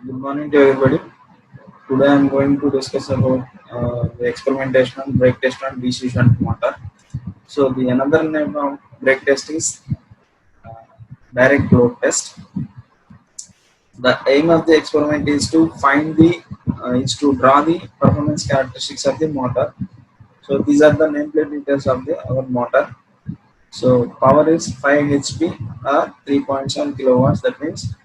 Good morning to everybody. Today I am going to discuss about the experimentation on brake test on DC shunt motor. So the another name of brake test is uh, direct load test. The aim of the experiment is to draw the performance characteristics of the motor. So these are the nameplate details of the our motor. So power is 5 HP or 3.7 kilowatts. That means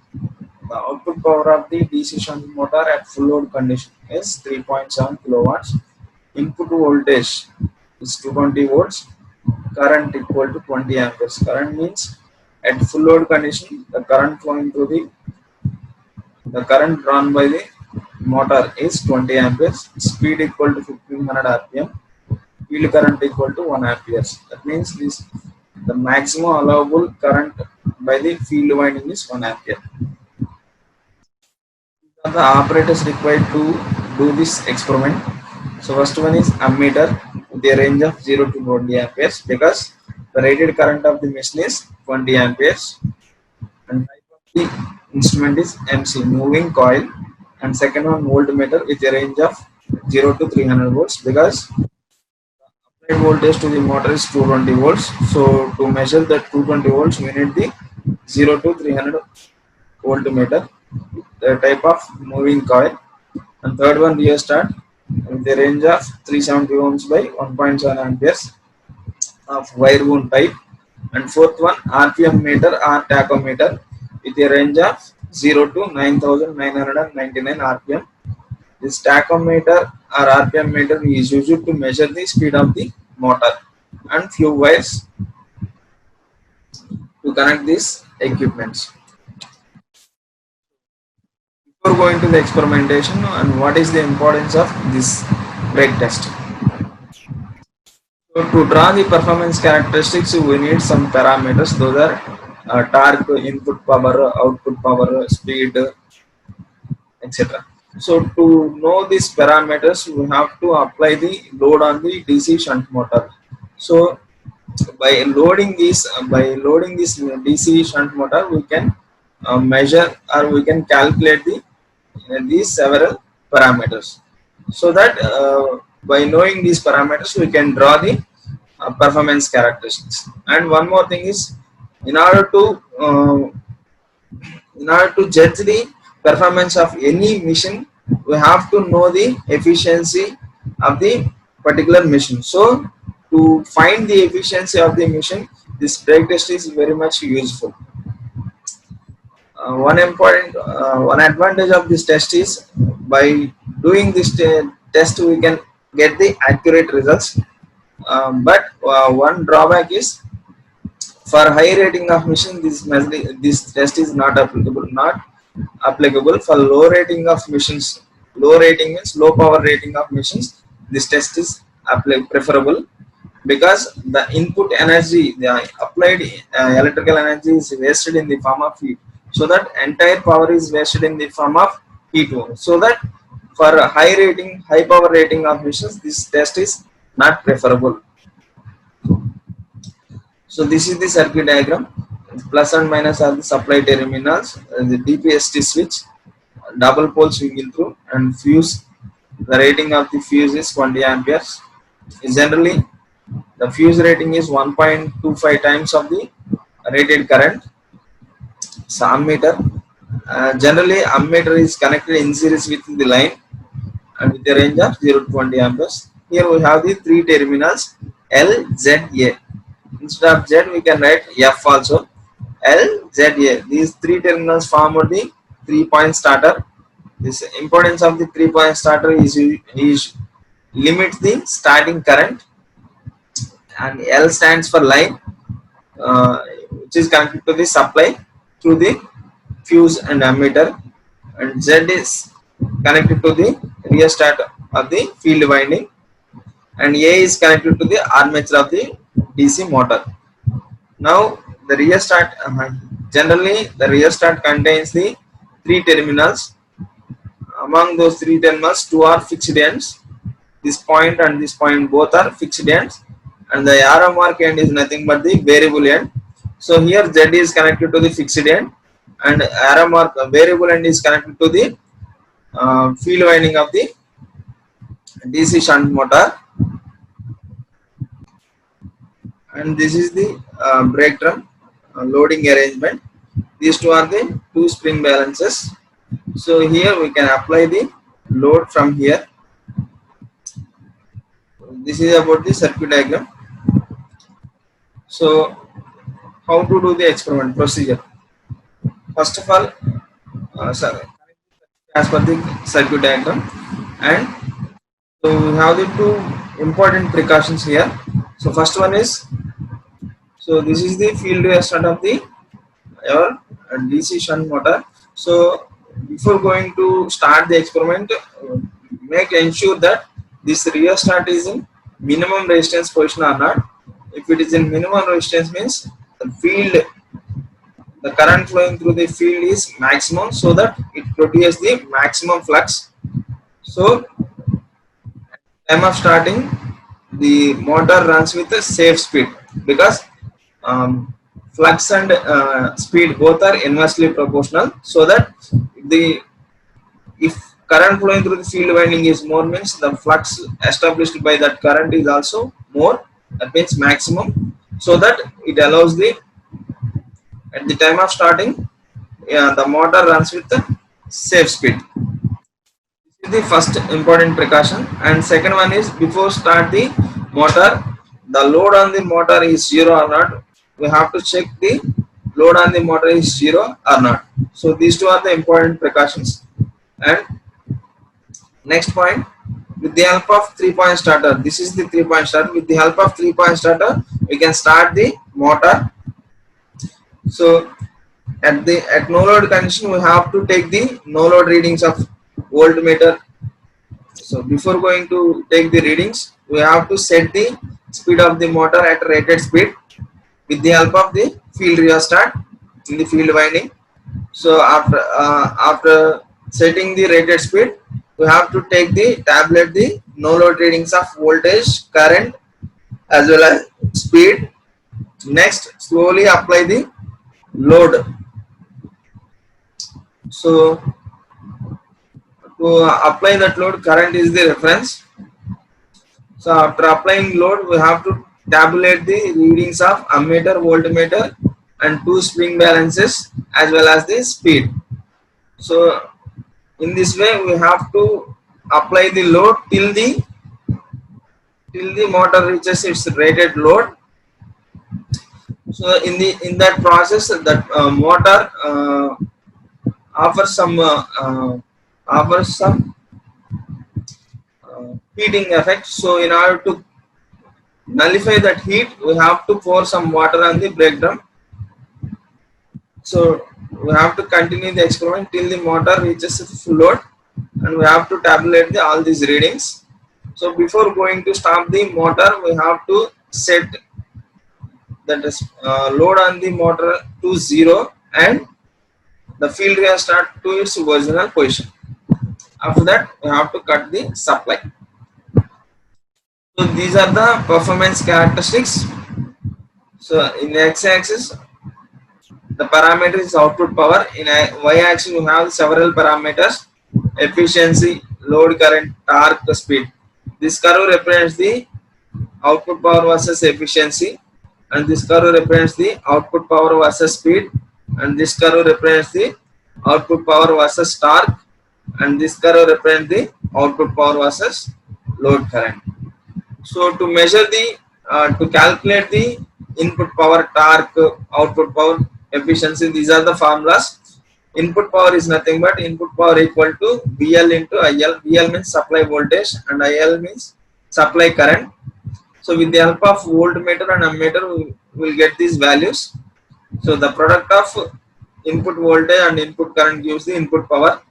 the output power of the DC shunt motor at full load condition is 3.7 kilowatts. Input voltage is 220 volts. Current equal to 20 amperes. Current means at full load condition, the current drawn by the motor is 20 amperes. Speed equal to 1500 rpm. Field current equal to 1 amperes. That means the maximum allowable current by the field winding is 1 ampere. The operators required to do this experiment. So first one is ammeter with a range of 0 to 20 amperes because the rated current of the machine is 20 amperes, and type of the instrument is MC moving coil, and second one voltmeter with a range of 0 to 300 volts because applied voltage to the motor is 220 volts. So to measure that 220 volts we need the 0 to 300 voltmeter, the type of moving coil, and third one rheostat with a range of 370 ohms by 1.7 amperes of wire wound type, and fourth one RPM meter or tachometer with a range of 0 to 9999 RPM. This tachometer or RPM meter is used to measure the speed of the motor, and few wires to connect these equipments. Before going to the experimentation, and what is the importance of this brake test? So to draw the performance characteristics, we need some parameters. Those are torque, input power, output power, speed, etc. So to know these parameters, we have to apply the load on the DC shunt motor. So by loading this DC shunt motor, we can measure or we can calculate these several parameters. So that by knowing these parameters, we can draw the performance characteristics. And one more thing is, in order to judge the performance of any machine, we have to know the efficiency of the particular machine. So to find the efficiency of the machine, this brake test is very much useful. One advantage of this test is, by doing this test we can get the accurate results. But one drawback is, for high rating of machine, this test is not applicable. For low rating of machines, low rating means low power rating of machines, this test is preferable, because the input energy, the applied electrical energy is wasted in the form of heat. So that entire power is wasted in the form of heat. So that for high power rating of machines, this test is not preferable. So this is the circuit diagram. Plus and minus are the supply terminals, the DPST switch, double pole swinging through, and fuse. The rating of the fuse is 20 amperes. Generally, the fuse rating is 1.25 times of the rated current. So ammeter, generally ammeter is connected in series with the line and with a range of 0 to 20 amperes. Here we have the three terminals L, Z, A. Instead of Z, we can write F also. L, Z, A. These three terminals form the 3-point starter. This importance of the 3-point starter is limit the starting current, and L stands for line, which is connected to the supply through the fuse and ammeter, and Z is connected to the rheostat of the field winding, and A is connected to the armature of the DC motor. Now the rheostat, generally the rheostat contains the three terminals. Among those three terminals, two are fixed ends. This point and this point both are fixed ends, and the arrow mark end is nothing but the variable end. So here Z is connected to the fixed end, and arrow mark variable end is connected to the field winding of the DC shunt motor, and this is the brake drum loading arrangement. These two are the two spring balances. So here we can apply the load from here. This is about the circuit diagram. So how to do the experiment procedure? First of all, sorry, as per the circuit diagram, and so we have the two important precautions here. So first one is, so this is the field restart of the your DC shunt motor. So before going to start the experiment, make ensure that this restart is in minimum resistance position or not. If it is in minimum resistance, means the field, the current flowing through the field is maximum, so that it produces the maximum flux. So time of starting, the motor runs with a safe speed, because flux and speed both are inversely proportional, so that the if current flowing through the field winding is more, means the flux established by that current is also more, that means maximum, so that it allows the, at the time of starting, the motor runs with the safe speed. This is the first important precaution. And second one is, before start the motor, the load on the motor is zero or not. We have to check the load on the motor is zero or not. So these two are the important precautions. And next point, with the help of 3-point starter, this is the 3-point starter. With the help of 3-point starter, we can start the motor. So at no load condition, we have to take the no load readings of voltmeter. So before going to take the readings, we have to set the speed of the motor at rated speed with the help of the field restart in the field winding. So after setting the rated speed, we have to take the tablet the no load readings of voltage, current, as well as speed. Next, slowly apply the load. So to apply that load, current is the reference. So after applying load, we have to tabulate the readings of ammeter, voltmeter, and two spring balances, as well as the speed. So in this way, we have to apply the load till the motor reaches its rated load. So in that process, that motor offers some heating effect. So in order to nullify that heat, we have to pour some water on the brake drum. So we have to continue the experiment till the motor reaches full load, and we have to tabulate all these readings. So before going to stop the motor, we have to set that is load on the motor to 0 and the field restart to its original position. After that, we have to cut the supply. So these are the performance characteristics. So in the x-axis, the parameter is output power. In y-axis, we have several parameters: efficiency, load current, torque, speed. This curve represents the output power versus efficiency, and this curve represents the output power versus speed, and this curve represents the output power versus torque, and this curve represents the output power versus load current. So to measure the to calculate the input power, torque, output power, efficiency, these are the formulas. Input power is nothing but input power equal to VL into IL. VL means supply voltage and IL means supply current. So with the help of voltmeter and ammeter, we will get these values. So the product of input voltage and input current gives the input power.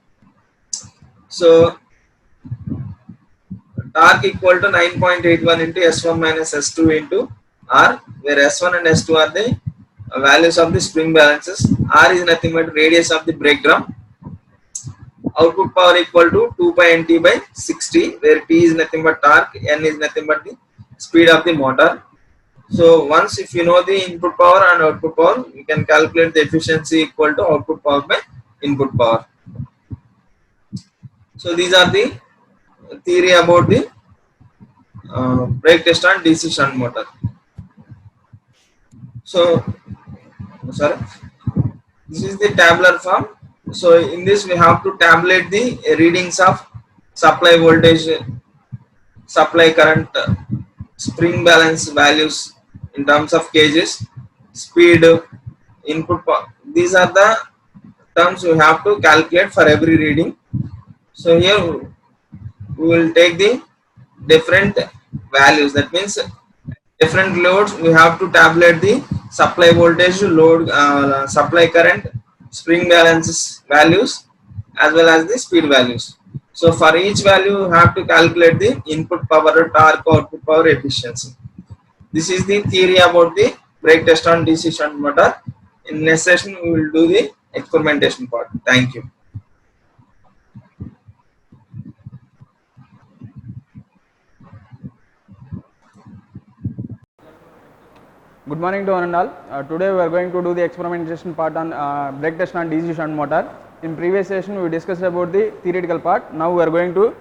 So torque equal to 9.81 into S1 minus S2 into R, where S1 and S2 are the values of the spring balances. R is nothing but radius of the brake drum. Output power equal to 2 pi nt by 60, where T is nothing but torque, N is nothing but the speed of the motor. So once if you know the input power and output power, you can calculate the efficiency equal to output power by input power. So these are the theory about the brake test on DC shunt motor. So sorry, this is the tabular form. So in this we have to tabulate the readings of supply voltage, supply current, spring balance values in terms of kgs, speed, input. These are the terms we have to calculate for every reading. So here we will take the different values. That means different loads we have to tabulate the supply voltage, load, supply current, spring balance values as well as the speed values. So for each value you have to calculate the input power, torque, output power, efficiency. This is the theory about the brake test on DC shunt motor. In next session we will do the experimentation part. Thank you. Good morning to one and all. Today we are going to do the experimentation part on brake test on DC shunt motor. In previous session we discussed about the theoretical part. Now we are going to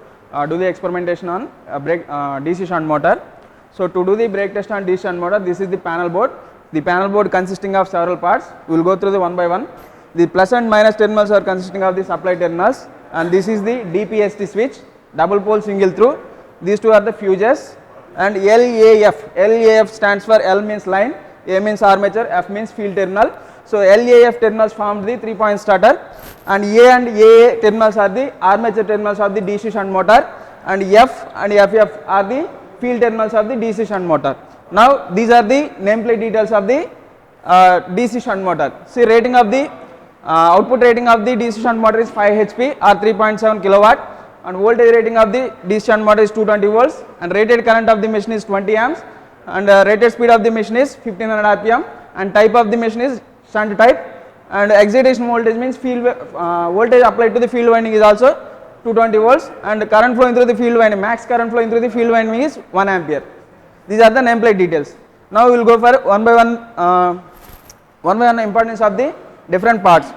do the experimentation on DC shunt motor. So to do the brake test on DC shunt motor, this is the panel board. The panel board consisting of several parts. We will go through the one by one. The plus and minus terminals are consisting of the supply terminals, and this is the DPST switch, double pole single through. These two are the fuses. And LAF stands for L means line, A means armature, F means field terminal. So LAF terminals form the 3-point starter, and A and AA terminals are the armature terminals of the DC shunt motor, and F and FF are the field terminals of the DC shunt motor. Now these are the nameplate details of the DC shunt motor. See, rating of the output rating of the DC shunt motor is 5 HP or 3.7 kilowatt. And voltage rating of the DC shunt motor is 220 volts, and rated current of the machine is 20 amps, and rated speed of the machine is 1500 rpm, and type of the machine is shunt type, and excitation voltage means field voltage applied to the field winding is also 220 volts, and current flowing through the field winding, max current flowing through the field winding is 1 ampere. These are the nameplate details. Now we will go for one by one importance of the different parts.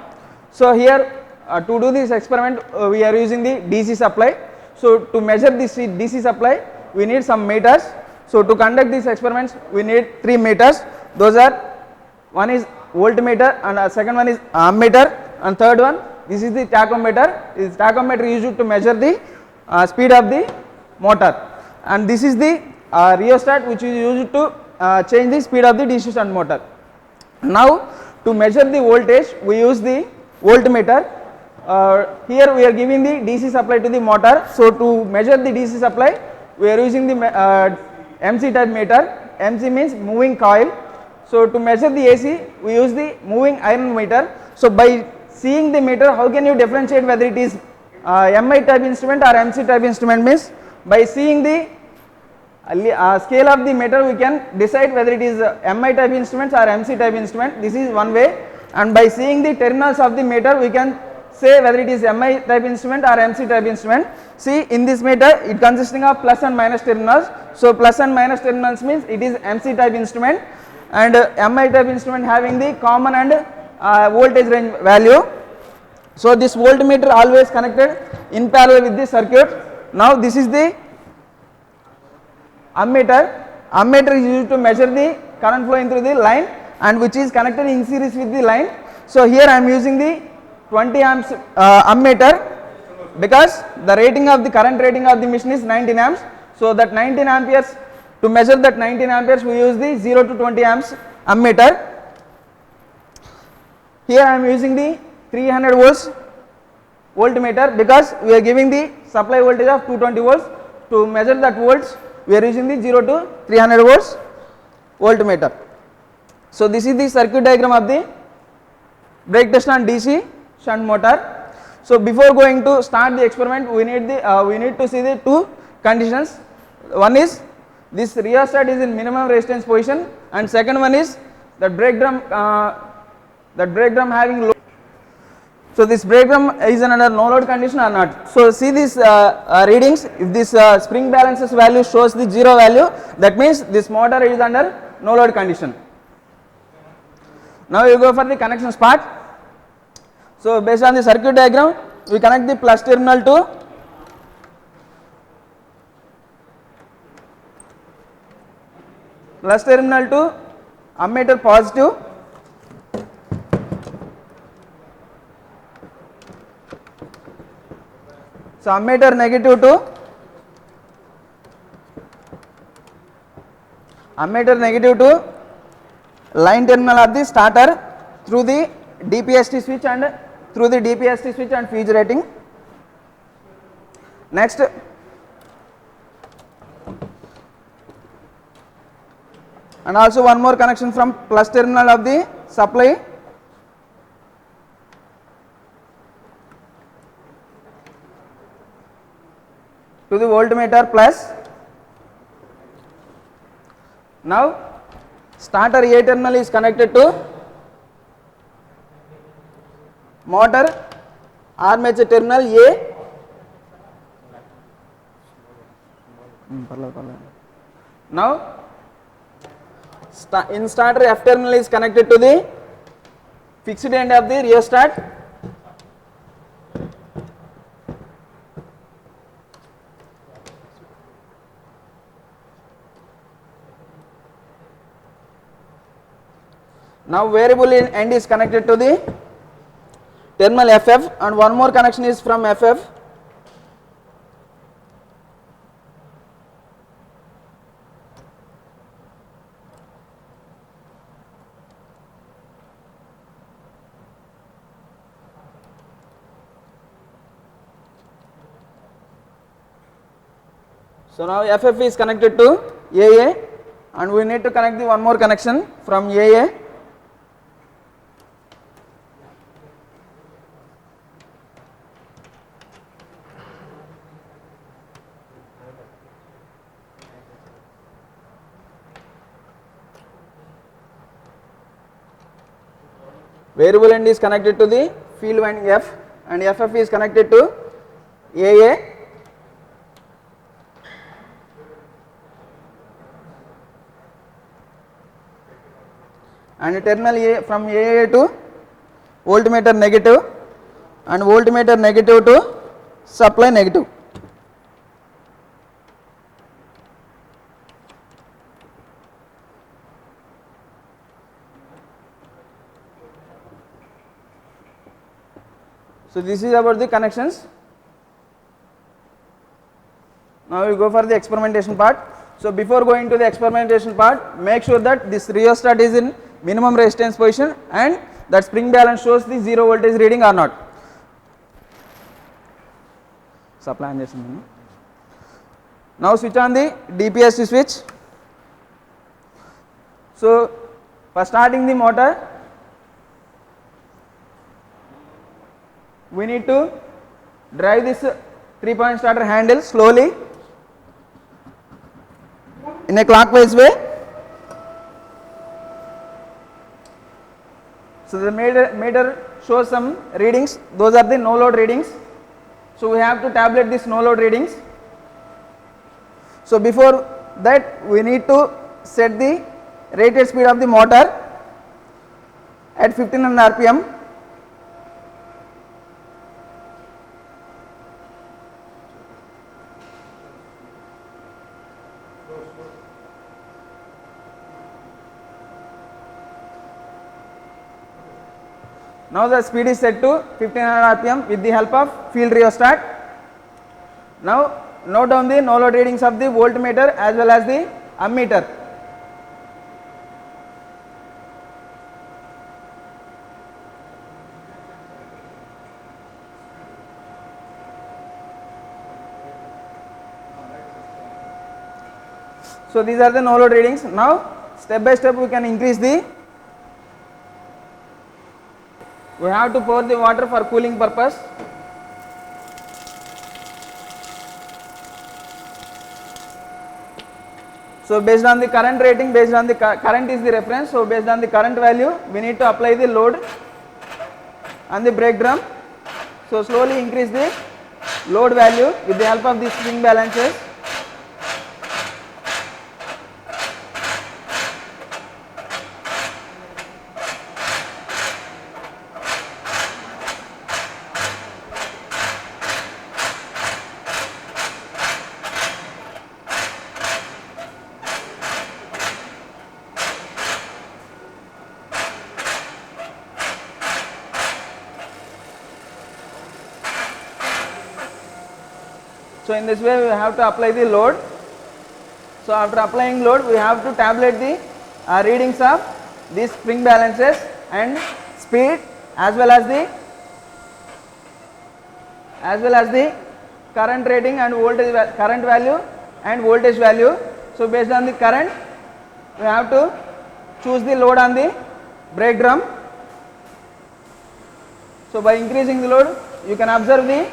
So here to do this experiment we are using the DC supply. So to measure this DC supply we need some meters. So to conduct these experiments we need 3 meters. Those are, one is voltmeter, and second one is ammeter, and third one, this is the tachometer. This tachometer is used to measure the speed of the motor, and this is the rheostat which is used to change the speed of the DC shunt motor. Now to measure the voltage we use the voltmeter. Here we are giving the DC supply to the motor. So to measure the DC supply we are using the MC type meter. MC means moving coil. So to measure the AC we use the moving iron meter. So by seeing the meter, how can you differentiate whether it is MI type instrument or MC type instrument? Means by seeing the scale of the meter we can decide whether it is MI type instruments or MC type instrument. This is one way. And by seeing the terminals of the meter we can say whether it is MI type instrument or MC type instrument. See, in this meter it consisting of plus and minus terminals. So plus and minus terminals means it is MC type instrument, and MI type instrument having the common and voltage range value. So this voltmeter always connected in parallel with the circuit. Now this is the ammeter. Ammeter is used to measure the current flowing through the line, and which is connected in series with the line. So here I am using the 20 amps ammeter, because the rating of the current rating of the machine is 19 amps. So that 19 amperes, to measure that 19 amperes we use the 0 to 20 amps ammeter. Here I am using the 300 volts voltmeter, because we are giving the supply voltage of 220 volts. To measure that volts we are using the 0 to 300 volts voltmeter. So this is the circuit diagram of the brake test on DC shunt motor. So before going to start the experiment we need to see the two conditions. One is this rheostat is in minimum resistance position, and second one is that brake drum having load. So this brake drum is under no load condition or not. So see these readings. If this spring balances value shows the 0 value, that means this motor is under no load condition. Now you go for the connections part. So based on the circuit diagram we connect the plus terminal to plus terminal to ammeter positive, so ammeter negative to line terminal of the starter through the DPST switch and fuse rating. Next, and also one more connection from plus terminal of the supply to the voltmeter plus. Now starter A terminal is connected to motor armature terminal A. Now in starter F terminal is connected to the fixed end of the rheostat. Now variable end is connected to the terminal FF, and one more connection is from FF. So now FF is connected to AA, and we need to connect the one more connection from AA. Variable end is connected to the field winding F, and FF is connected to AA. And terminal A from AA to voltmeter negative, and voltmeter negative to supply negative. So this is about the connections. Now we go for the experimentation part. So before going to the experimentation part, make sure that this rheostat is in minimum resistance position and that spring balance shows the zero voltage reading or not. Supply on. Now switch on the DPST switch. So for starting the motor, we need to drive this 3-point starter handle slowly in a clockwise way. So the meter shows some readings, those are the no load readings. So we have to tabulate this no load readings. So before that we need to set the rated speed of the motor at 1500 rpm. Now the speed is set to 1500 rpm with the help of field rheostat. Now note down the no load readings of the voltmeter as well as the ammeter. So these are the no load readings. Now step by step we can increase the. We have to pour the water for cooling purpose. So based on the current rating, based on the current is the reference, so based on the current value we need to apply the load on the brake drum. So slowly increase the load value with the help of the spring balancers. So in this way we have to apply the load. So after applying load, we have to tabulate the readings of these spring balances and speed as well as the current rating and voltage current value and voltage value. So based on the current, we have to choose the load on the brake drum. So by increasing the load, you can observe the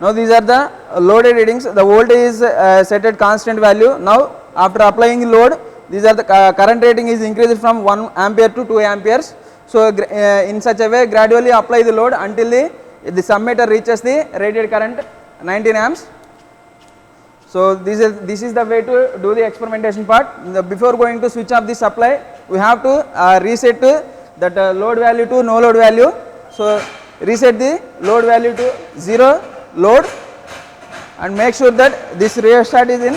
now these are the loaded readings. The voltage is set at constant value. Now after applying the load, these are the current rating is increased from 1 ampere to 2 amperes. So in such a way gradually apply the load until the submeter reaches the rated current 19 amps. So this is the way to do the experimentation part. Before going to switch off the supply, we have to reset that load value to no load value. So reset the load value to 0 load and make sure that this rheostat is in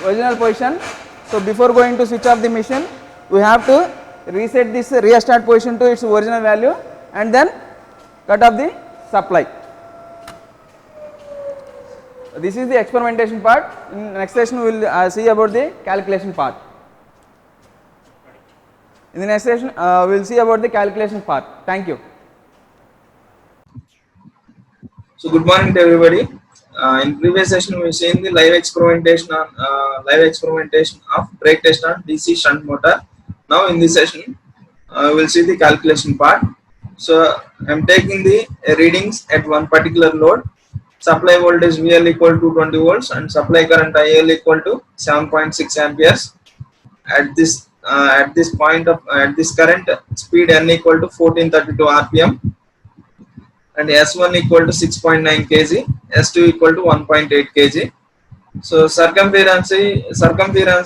original position. So before going to switch off the machine, we have to reset this rheostat position to its original value and then cut off the supply. This is the experimentation part. In next session we will see about the calculation part. In the next session we will see about the calculation part. Thank you. So good morning to everybody. In previous session we seen the live experimentation of brake test on DC shunt motor. Now in this session we will see the calculation part. So I am taking the readings at one particular load. Supply voltage VL equal to 20 volts and supply current IL equal to 7.6 amperes. At this at this current, speed N equal to 1432 RPM and S1 equal to 6.9 kg, S2 equal to 1.8 kg. So circumference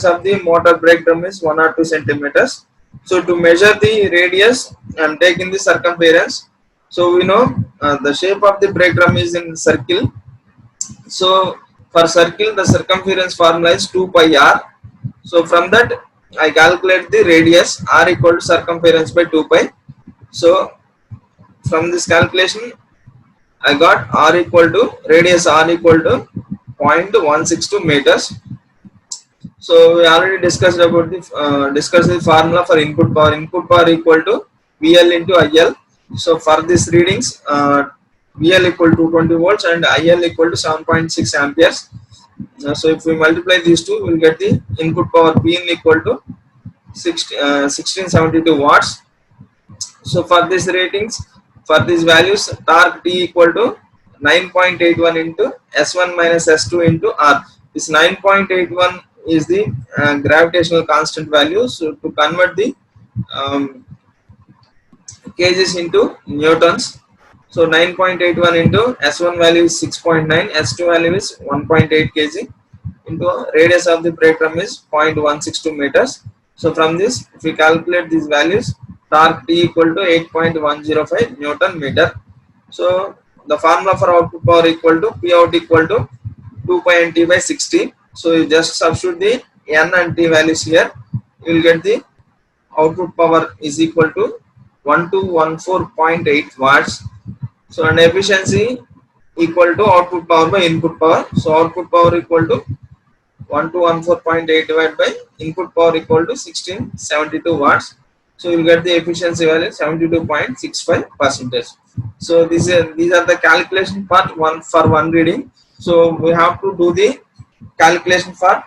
of the motor brake drum is 1 or 2 centimeters. So to measure the radius, I am taking the circumference. So we know the shape of the brake drum is in circle. So for circle, the circumference formula is 2 pi r. So from that I calculate the radius r equal to circumference by 2 pi. So from this calculation I got r equal to radius r equal to 0.162 meters. So we already discussed about the formula for input power. Input power equal to VL into IL. So for these readings, VL equal to 20 volts and IL equal to 7.6 amperes. So if we multiply these two, we will get the input power Pin equal to 1672 watts. So for these ratings, for these values, torque T equal to 9.81 into S1 minus S2 into R. This 9.81 is the gravitational constant value. So to convert the kgs into newtons, so 9.81 into S1 value is 6.9, S2 value is 1.8 kg into radius of the brake drum is 0.162 meters. So from this, if we calculate these values, torque T equal to 8.105 Newton meter. So the formula for output power equal to P out equal to 2 pi N T by 60. So you just substitute the N and T values here, you will get the output power is equal to 1214.8 watts. So and efficiency equal to output power by input power. So output power equal to 1214.8 divided by input power equal to 1672 watts. So you will get the efficiency value 72.65%. So these are the calculation part for one reading. So we have to do the calculation for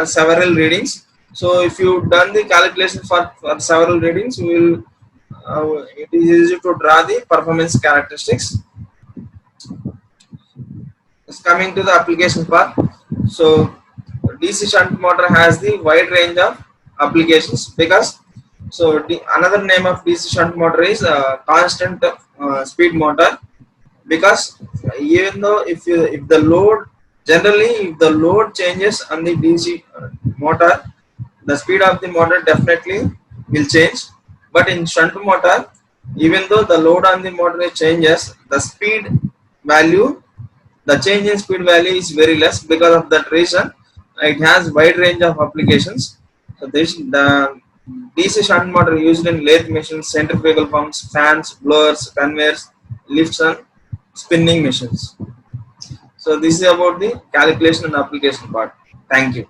several readings. So if you done the calculation for several readings, we will it is easy to draw the performance characteristics. Coming to the application part. So DC shunt motor has the wide range of applications because another name of DC shunt motor is constant speed motor, because even though if the load changes on the DC motor, the speed of the motor definitely will change. But in shunt motor, even though the load on the motor changes, the speed value The change in speed value is very less. Because of that reason, it has wide range of applications. So the DC shunt motor used in lathe machines, centrifugal pumps, fans, blowers, conveyors, lifts, and spinning machines. So this is about the calculation and application part. Thank you.